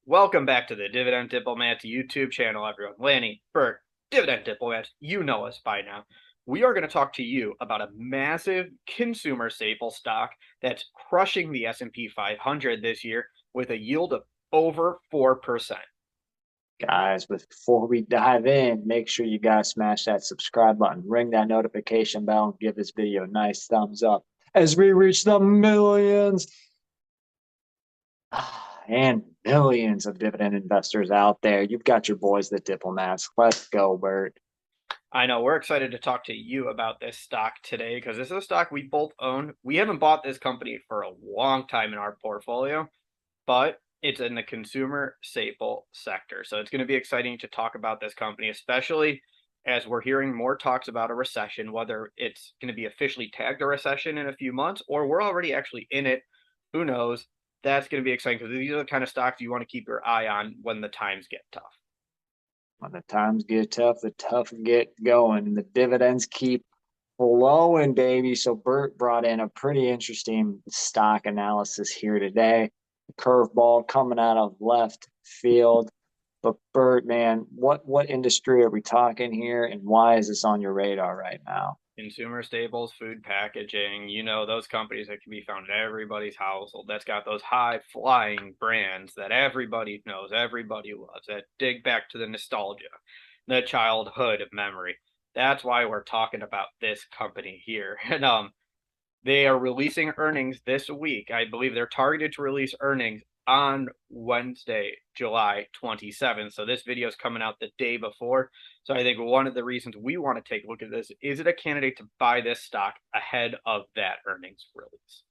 Welcome back to the Dividend Diplomats YouTube channel, everyone. Lanny, Bert, Dividend Diplomats, you know us by now. We are going to talk to you about a massive consumer staple stock that's crushing the S&P 500 this year with a yield of over 4%. Guys, before we dive in, make sure you guys smash that subscribe button, ring that notification bell, and give this video a nice thumbs up as we reach the millions and millions of dividend investors out there. You've got your boys, the diplomats. Let's go, Bert. I know we're excited to talk to you about this stock today because this is a stock we both own. We haven't bought this company for a long time in our portfolio, but it's in the consumer staple sector. So it's going to be exciting to talk about this company, especially as we're hearing more talks about a recession, whether it's going to be officially tagged a recession in a few months or we're already actually in it. Who knows? That's going to be exciting because these are the kind of stocks you want to keep your eye on when the times get tough. When the times get tough, the tough get going, and the dividends keep flowing, baby. So Bert brought in a pretty interesting stock analysis here today. Curveball coming out of left field. But Bert, man, what industry are we talking here, and why is this on your radar right now? Consumer staples, food packaging, those companies that can be found in everybody's household. That's got those high flying brands that everybody knows, everybody loves, that dig back to the nostalgia, the childhood of memory. That's why we're talking about this company here. And they are releasing earnings this week. I believe they're targeted to release earnings on Wednesday, July 27th. So this video is coming out the day before. So I think one of the reasons we want to take a look at this is it a candidate to buy this stock ahead of that earnings release?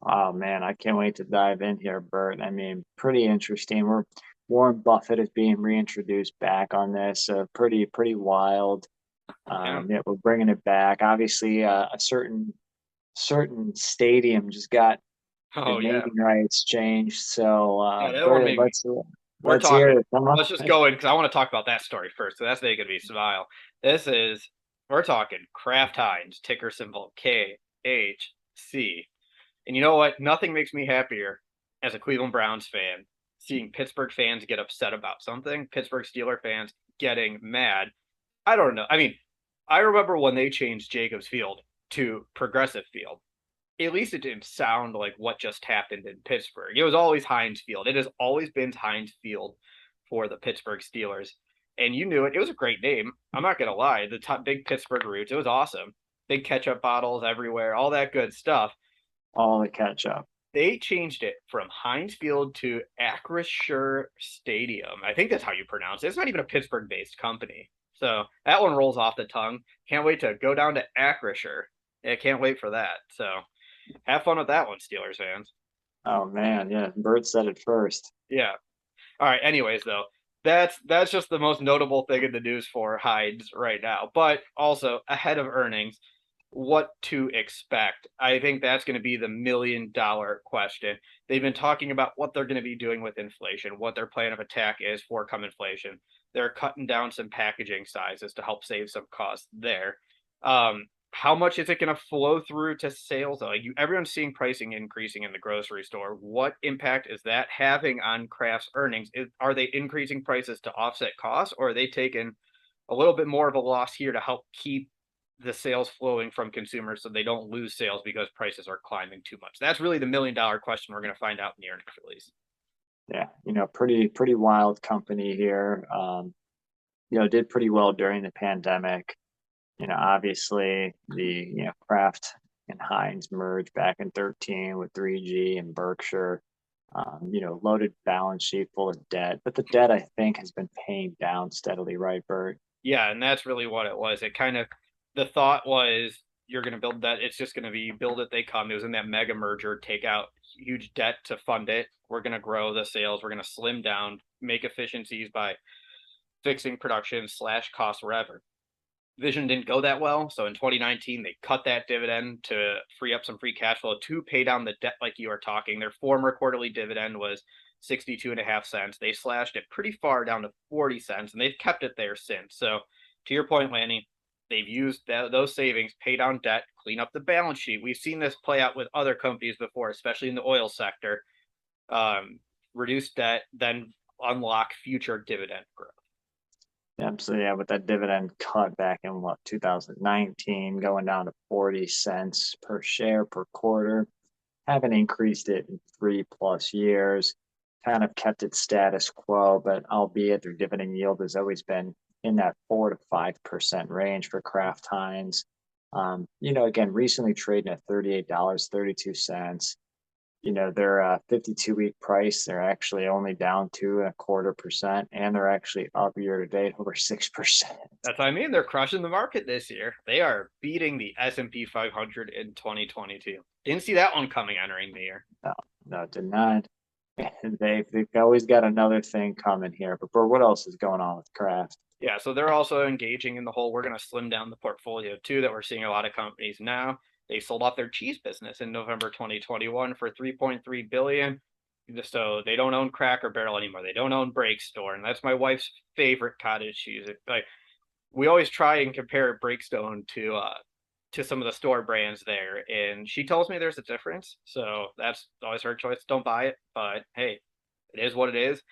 Oh man, I can't wait to dive in here, Bert. I mean, pretty interesting. Warren Buffett is being reintroduced back on this. Pretty wild. Yeah. Yeah, we're bringing it back. Obviously, a certain stadium just got the Oh yeah. naming rights changed. So, Yeah, that one Bert, made me. We're let's hear talking. it. Come on. Let's just go in because I want to talk about that story first. So that's making me smile. This is we're talking Kraft Heinz, ticker symbol KHC. And you know what? Nothing makes me happier as a Cleveland Browns fan seeing Pittsburgh fans get upset about something, Pittsburgh Steeler fans getting mad. I don't know. I mean, I remember when they changed Jacobs Field to Progressive Field. At least it didn't sound like what just happened in Pittsburgh. It was always Heinz Field. It has always been Heinz Field for the Pittsburgh Steelers. And you knew it. It was a great name. I'm not going to lie. The top big Pittsburgh roots, it was awesome. Big ketchup bottles everywhere, all that good stuff. All the catch up. They changed it from Heinz Field to Acrisure Stadium. I think that's how you pronounce it. It's not even a Pittsburgh based company. So that one rolls off the tongue. Can't wait to go down to Acrisure. Yeah, can't wait for that. So have fun with that one, Steelers fans. Oh man, yeah. Bert said it first. Yeah. All right. Anyways, though, that's just the most notable thing in the news for Hides right now. But also ahead of earnings, what to expect? I think that's going to be the $1 million question. They've been talking about what they're going to be doing with inflation, what their plan of attack is for come inflation. They're cutting down some packaging sizes to help save some costs there. How much is it going to flow through to sales though? Like everyone's seeing pricing increasing in the grocery store. What impact is that having on Kraft's earnings? Are they increasing prices to offset costs, or are they taking a little bit more of a loss here to help keep the sales flowing from consumers so they don't lose sales because prices are climbing too much? That's really the $1 million question we're going to find out in the earnings release. Yeah, pretty wild company here. Did pretty well during the pandemic. Obviously the Kraft and Heinz merged back in 13 with 3G and Berkshire. Loaded balance sheet full of debt, but the debt I think has been paying down steadily, right, Bert? Yeah, and that's really what it was. It kind of the thought was you're going to build that. It's just going to be build it, they come. It was in that mega merger, take out huge debt to fund it. We're going to grow the sales. We're going to slim down, make efficiencies by fixing production slash cost wherever. Vision didn't go that well. So in 2019, they cut that dividend to free up some free cash flow to pay down the debt, like you are talking. Their former quarterly dividend was 62.5 cents. They slashed it pretty far down to 40 cents, and they've kept it there since. So to your point, Lanny, they've used those savings, pay down debt, clean up the balance sheet. We've seen this play out with other companies before, especially in the oil sector. Um, reduce debt, then unlock future dividend growth. Yep. So yeah, with that dividend cut back in what 2019, going down to 40 cents per share per quarter, haven't increased it in 3+ years, kind of kept it status quo, but albeit their dividend yield has always been in that 4 to 5% range for Kraft Heinz. Again, recently trading at $38.32. Their 52-week price, they're actually only down 2.25%, and they're actually up year to date over 6%. That's what I mean. They're crushing the market this year. They are beating the S&P 500 in 2022. Didn't see that one coming entering the year. No, no, did not. They've always got another thing coming here. But what else is going on with Kraft? Yeah, so they're also engaging in the whole we're going to slim down the portfolio too that we're seeing a lot of companies now. They sold off their cheese business in November 2021 for 3.3 billion. So they don't own Cracker Barrel anymore. They don't own Break Store, and that's my wife's favorite cottage cheese. Like we always try and compare Breakstone to some of the store brands there, and she tells me there's a difference. So that's always her choice. Don't buy it, but hey, it is what it is.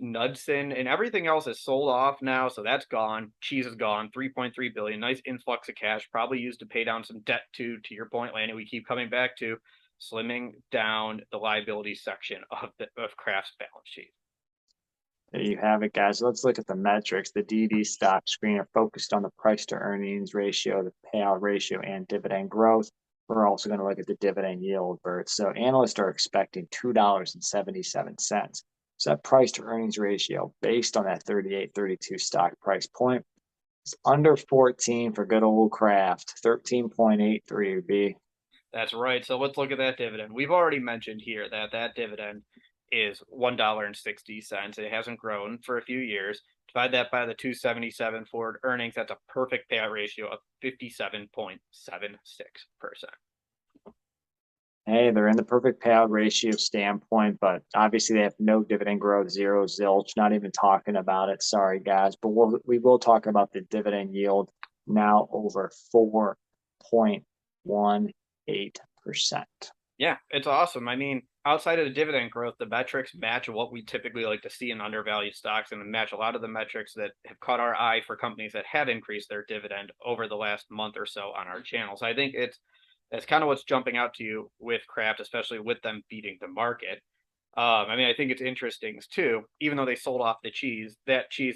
Knudsen and everything else is sold off now, so that's gone. Cheese is gone. 3.3 billion. Nice influx of cash, probably used to pay down some debt too. To your point, Lanny, we keep coming back to slimming down the liability section of Kraft's balance sheet. There you have it, guys. Let's look at the metrics. The DD stock screener focused on the price to earnings ratio, the payout ratio, and dividend growth. We're also going to look at the dividend yield, Bert. So analysts are expecting $2.77. So that price to earnings ratio based on that 38.32 stock price point is under 14 for good old Kraft, 13.83 B. That's right. So let's look at that dividend. We've already mentioned here that dividend is $1.60. It hasn't grown for a few years. Divide that by the 277 forward earnings. That's a perfect payout ratio of 57.76%. Hey, they're in the perfect payout ratio standpoint, but obviously they have no dividend growth, zero zilch, not even talking about it. Sorry, guys, but we will talk about the dividend yield now over 4.18%. Yeah, it's awesome. I mean, outside of the dividend growth, the metrics match what we typically like to see in undervalued stocks and match a lot of the metrics that have caught our eye for companies that have increased their dividend over the last month or so on our channel. So I think that's kind of what's jumping out to you with Kraft, especially with them beating the market. I mean, I think it's interesting too, even though they sold off that cheese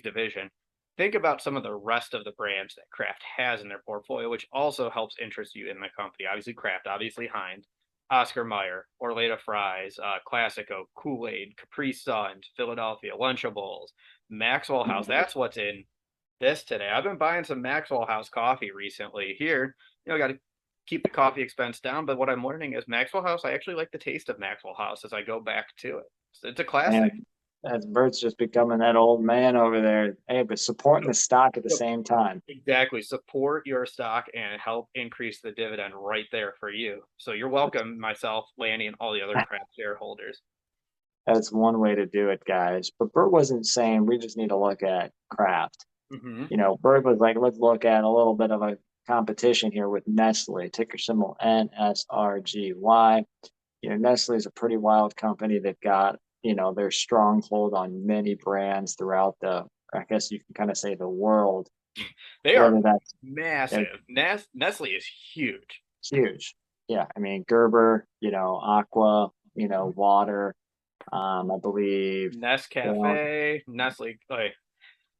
division, think about some of the rest of the brands that Kraft has in their portfolio, which also helps interest you in the company. Obviously Kraft, obviously Heinz, Oscar Mayer, Orletta Fries, Classico, Kool-Aid, Capri Sun, Philadelphia, Lunchables, Maxwell House. That's what's in this today. I've been buying some Maxwell House coffee recently here. Got to keep the coffee expense down. But what I'm learning is Maxwell House, I actually like the taste of Maxwell House as I go back to it. It's a classic. And as Bert's just becoming that old man over there. Hey, but supporting the stock at the same time. Exactly. Support your stock and help increase the dividend right there for you. So you're welcome, myself, Lanny, and all the other Kraft shareholders. That's one way to do it, guys. But Bert wasn't saying we just need to look at Kraft. Bert was like, let's look at a little bit of a competition here with Nestle, ticker symbol NSRGY. Nestle is a pretty wild company. They've got, their stronghold on many brands throughout I guess you can kind of say the world. They are massive. Nestle is huge. Huge. Yeah. I mean, Gerber, Aqua, water, I believe. Nescafe, Nestle,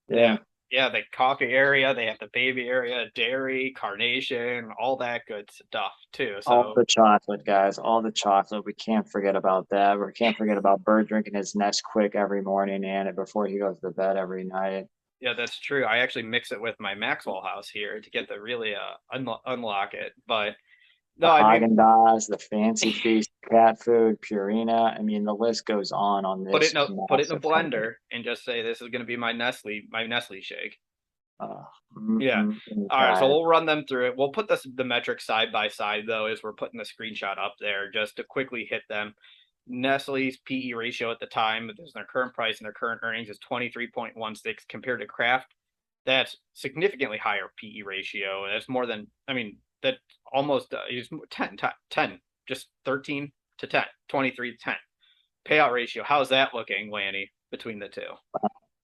yeah. Yeah, the coffee area, they have the baby area, dairy, carnation, all that good stuff too. So all the chocolate, guys, all the chocolate. We can't forget about that. We can't forget about Bert drinking his Nesquik every morning and before he goes to bed every night. Yeah, that's true. I actually mix it with my Maxwell House here to get the really unlock it. But no, Haagen-Dazs, the Fancy Feast, cat food, Purina. I mean, the list goes on this. Put it in a blender and just say this is going to be my Nestle shake. Yeah. All right. So we'll run them through it. We'll put the metrics side by side though, as we're putting the screenshot up there just to quickly hit them. Nestle's PE ratio at the time, their current price and their current earnings is 23.16 compared to Kraft. That's significantly higher PE ratio. That's more than, that almost is 10, just 13 to 10, 23 to 10. payout ratio, how's that looking, Lanny, between the two?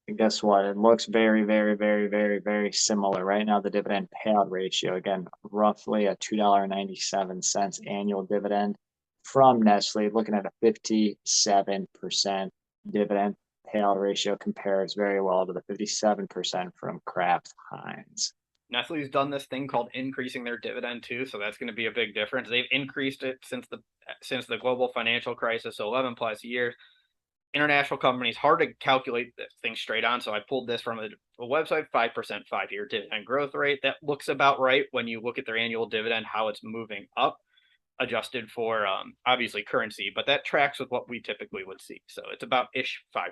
And guess what? It looks very, very, very, very, very similar. Right now, the dividend payout ratio, again, roughly a $2.97 annual dividend from Nestle, looking at a 57% dividend payout ratio compares very well to the 57% from Kraft Heinz. Nestle's done this thing called increasing their dividend too, so that's going to be a big difference. They've increased it since the global financial crisis, so 11 plus years. International companies, hard to calculate this thing straight on, so I pulled this from a website, 5% 5-year dividend growth rate. That looks about right when you look at their annual dividend, how it's moving up, adjusted for obviously currency, but that tracks with what we typically would see. So it's about ish 5%.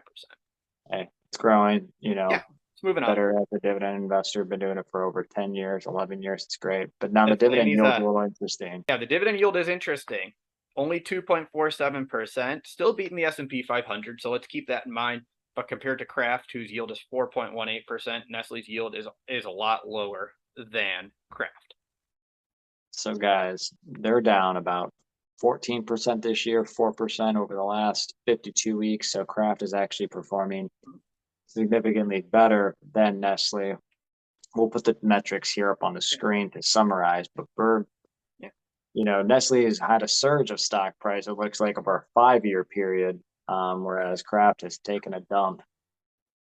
Hey, it's growing, Yeah, it's moving up. better as a dividend investor. Been doing it for over 10 years, 11 years. It's great. But now the If dividend Laney's, yield is a little interesting. yeah, the dividend yield is interesting. Only 2.47%, still beating the S&P 500. So let's keep that in mind. But compared to Kraft, whose yield is 4.18%, Nestle's yield is a lot lower than Kraft. So guys, they're down about 14% this year, 4% over the last 52 weeks. So Kraft is actually performing significantly better than Nestle. We'll put the metrics here up on the screen to summarize, but Berg, Yeah. Nestle has had a surge of stock price, it looks like, over a 5-year period, whereas Kraft has taken a dump.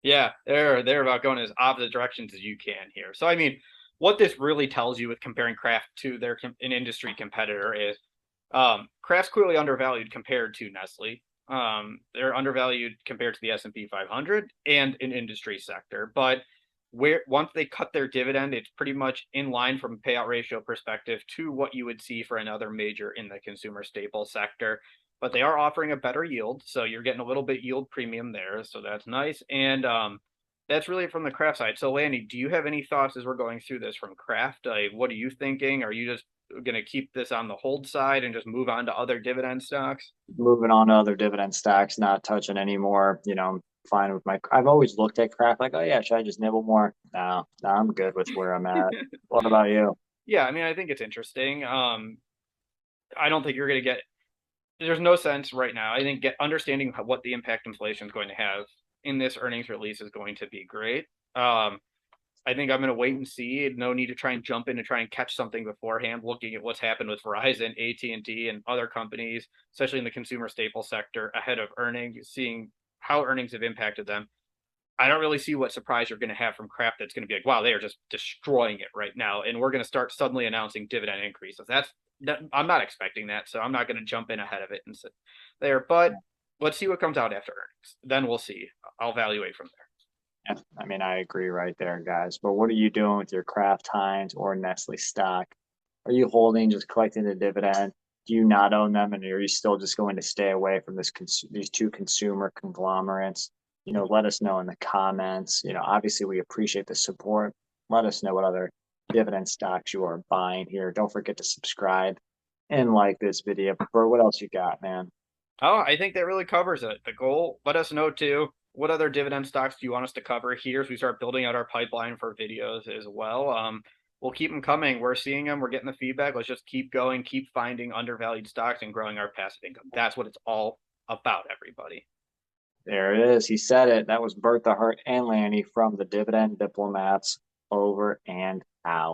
Yeah, they're about going as opposite directions as you can here. So I mean, what this really tells you with comparing Kraft to an industry competitor is Kraft's clearly undervalued compared to Nestle. They're undervalued compared to the S&P 500 and an industry sector. But where once they cut their dividend, it's pretty much in line from a payout ratio perspective to what you would see for another major in the consumer staple sector. But they are offering a better yield, so you're getting a little bit yield premium there, so that's nice. And that's really from the Kraft side. So, Lanny, do you have any thoughts as we're going through this from Kraft? What are you thinking? Are you just going to keep this on the hold side and just move on to other dividend stocks? Moving on to other dividend stocks, not touching anymore. I'm fine with I've always looked at Kraft like, oh yeah, should I just nibble more? No, I'm good with where I'm at. What about you? Yeah, I mean, I think it's interesting. I don't think you're going to get. There's no sense right now. I think understanding what the impact inflation is going to have in this earnings release is going to be great. I think I'm going to wait and see. No need to try and jump in and try and catch something beforehand. Looking at what's happened with Verizon, AT&T, and other companies, especially in the consumer staple sector, ahead of earnings, seeing how earnings have impacted them. I don't really see what surprise you're going to have from Kraft that's going to be like, wow, they are just destroying it right now, and we're going to start suddenly announcing dividend increases. I'm not expecting that, so I'm not going to jump in ahead of it and sit there. But let's see what comes out after earnings. Then we'll see. I'll evaluate from there. Yeah, I mean, I agree right there, guys. But what are you doing with your Kraft Heinz or Nestle stock? Are you holding, just collecting the dividend? Do you not own them, and are you still just going to stay away from these two consumer conglomerates? Let us know in the comments. Obviously, we appreciate the support. Let us know what other dividend stocks you are buying here. Don't forget to subscribe and like this video. But what else you got, man? Oh, I think that really covers it. The goal, let us know too. What other dividend stocks do you want us to cover here as we start building out our pipeline for videos as well? We'll keep them coming. We're seeing them. We're getting the feedback. Let's just keep going, keep finding undervalued stocks and growing our passive income. That's what it's all about, everybody. There it is. He said it. That was Bertha Hart and Lanny from the Dividend Diplomats. Over and out.